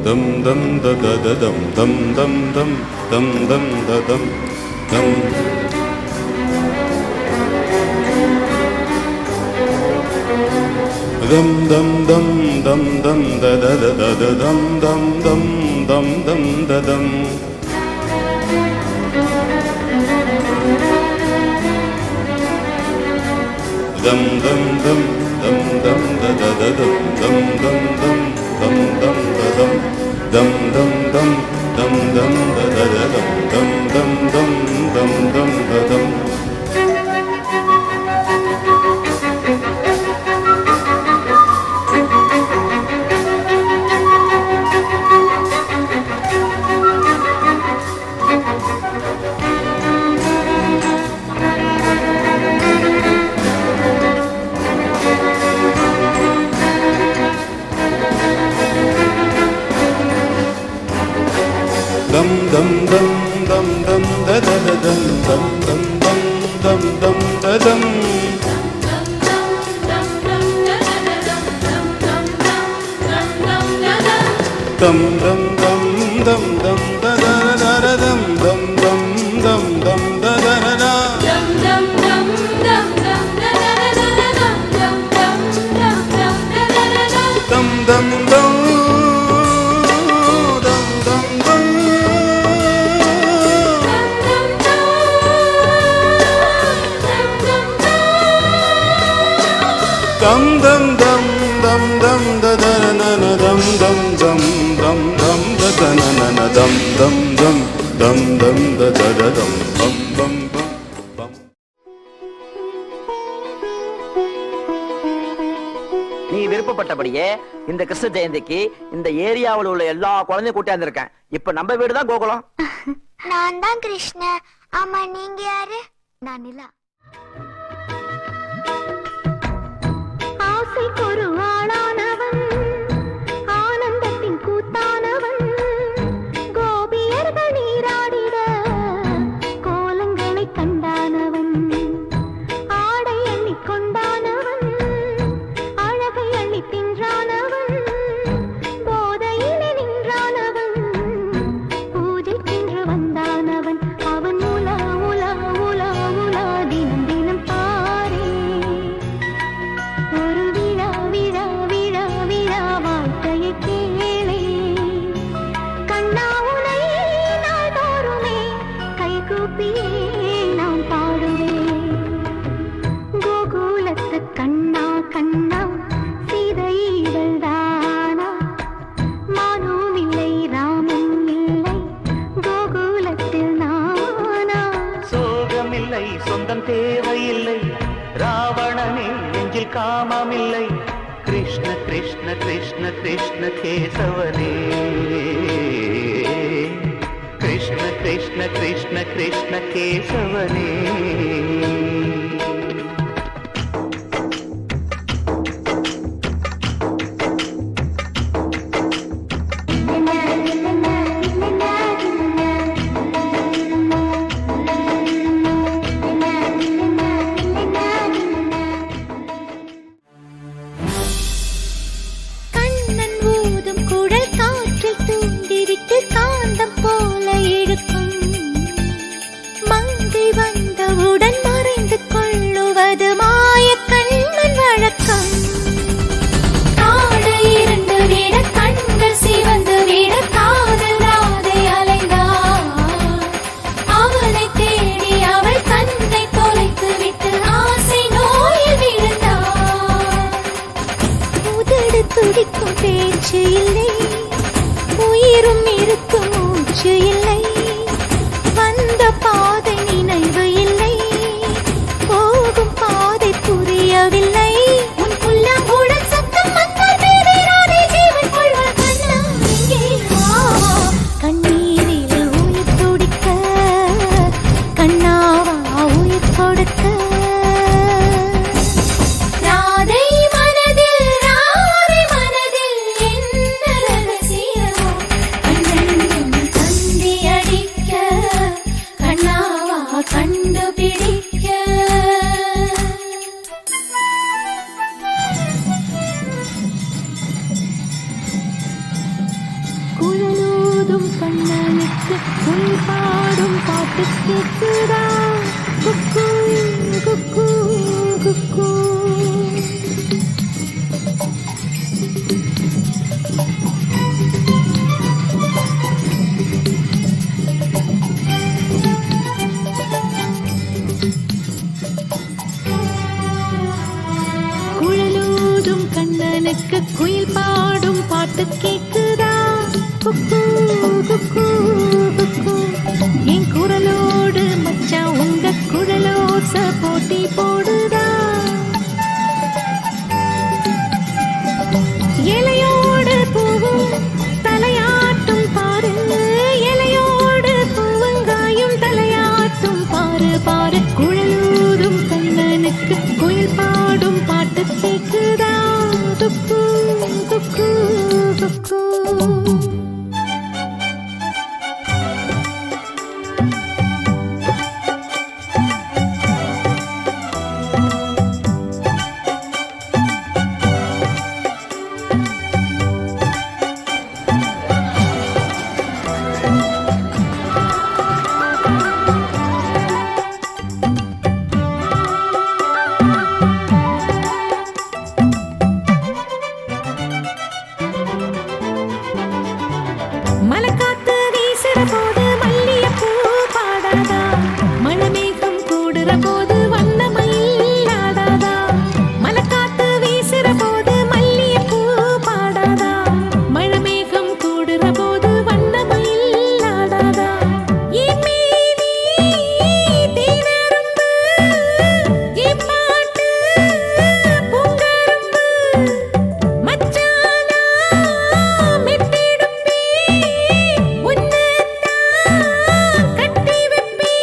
dum dum da da da dum dum dum dum dum dum da dum dum. Dum dum dum dum dum da da da da da dum dum dum dum dum da dum. Dum dum dum dum dum da da da dum dum dum dum dum dum da dum dum dum dum dum dum da da da dum dum dum dum dum dum da dum. Dum dum dum dum dum da da da dum dum dum dum dum dum da dum. Dum dum dum dum dum da da da da dum dum dum dum dum da da da da. Dum dum dum dum dum da da da da dum dum dum dum dum da da da da. Dum dum dum. Dum dum dum dum dum da da na na dum dum dum dum dum da da na na na dum dum dum dum dum da da da dum bum bum bum. நீ விருப்பப்பட்டபடியே இந்த கிருஷ்ண ஜெயந்திக்கு இந்த ஏரியாவில் உள்ள எல்லா குழந்தையும் கூட்டியாந்து இருக்கேன். இப்ப நம்ம வீடு தான் கோகுலம். நான் தான் கிருஷ்ண. ஆமா, நீங்க யாரு? நான் நிலா. ஒரு ஆளானவன், ஆனந்தத்தின் கூத்தானவன், கோபியர்கள் நீராடிட கோலங்களை கண்டானவன், ஆடை அள்ளி கொண்டானவன், அழகை அள்ளி தின்றானவன், போதையிலே நின்றானவன், பூஜை சென்று வந்தானவன், அவன் உலா உலா உலா உலா தினம் தினம் பாரே. ஒரு விழா விழா விழா விழா வாழ்க்கையை கேளே. கண்ணா உனை நாள்தோறுமே கைகூப்பியே நாம் பாடுவேன். கோகுலத்து கண்ணா கண்ணா சீதை இவள்தானா? மானும் இல்லை ராமன் இல்லை கோகுலத்தில் நானா? சோகமில்லை சொந்தம் தேவையில்லை ராவணனே நெஞ்சில் காமமில்லை கிருஷ்ண கிருஷ்ண கிருஷ்ண கிருஷ்ண கேசவனே கிருஷ்ண கிருஷ்ண கிருஷ்ண கிருஷ்ண கேசவனே. துடிக்கும் பேச்சு இல்லை, உயிரும் இருக்கும் மூச்சு இல்லை, வந்த பாதை நினைவு இல்லை, போகும் பாதை புரியவில்லை. உன் புல்லாங்குழல் சத்தம் வந்தால் வேறாதே ஜீவன் கொள்வார். கண்ணா இங்கே வா, கண்ணீரில் உயிர் துடிக்க, கண்ணாவா உயிர் கொடுக்க. கண்ணா குழலூதும் கண்ணனுக்கு குயில் பாடும் பாட்டு கேட்குதா குக்கு குக்கு குக்கு குழலூதும் கண்ணனுக்கு குயில் பாடும் பாட்டு கேட்குதா குக்கு குக்கு குக்கு என் குரலோடு மச்சான் உங்க குழலோச போட்டி போடுதா இலையோடு பூவும் தலையாட்டும் பாரு இலையோடு பூவங்காயும் தலையாட்டும் பாரு பாரு குழலூதும் கண்ணனுக்கு குயில் பாடும் பாட்டு கேட்குதா குக்கு குக்கு குக்கு மலைக்காத்து வீசுற போது மல்லிகைப்பூ பாடாதா மழைமேகம் கூடுற போது வண்ணமயில் ஆடாதா மலைக்காத்து வீசுற போது மல்லிகைப்பூ பாடாதா மழைமேகம் கூடுற போது வண்ணமயில் ஆடாதா இம்மேனி தீனரும்பு இம்மாட்டு பூங்கரும்பு மச்சானா மெத்திடும்பே கட்டி வைப்பி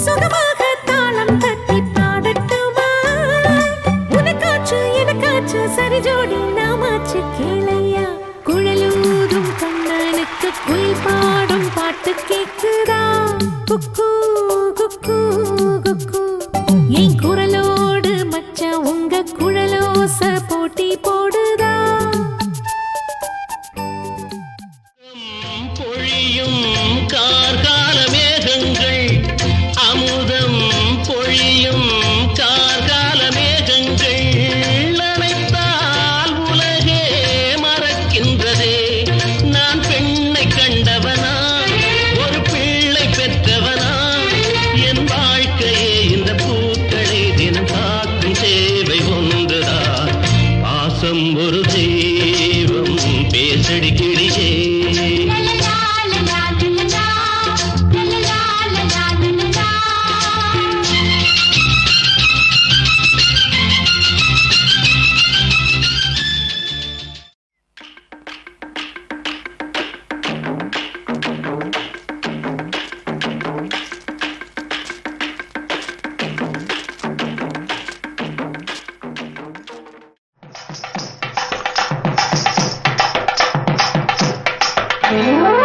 சுகமாக தாளம் தட்டி பாடட்டுமா உனக்காச்சு எனக்காச்சு சரி ஜோடி நாமாச்சு கேளையா குழலூதும் கண்ணனுக்கு குயில் பாடும் பாட்டு கேட்குதா குக்கு குக்கு குக்கு என் குரலோடு மச்சான் உங்க குழலோச போட்டி போடுதா பொழியும் கார்கால மேகங்கள் அமுதம் பொழியும் கார்கால மேகங்கள் அனைத்தால் உலகே மறக்கின்றதே நான் பெண்ணை கண்டவனா ஒரு பிள்ளை பெற்றவனா என் வாழ்க்கையே இந்த பூக்களை தினம் காக்கும் சேவை ஒன்றுதான் பாசம் ஒரு தெய்வம் பேசடி கிளியே Oh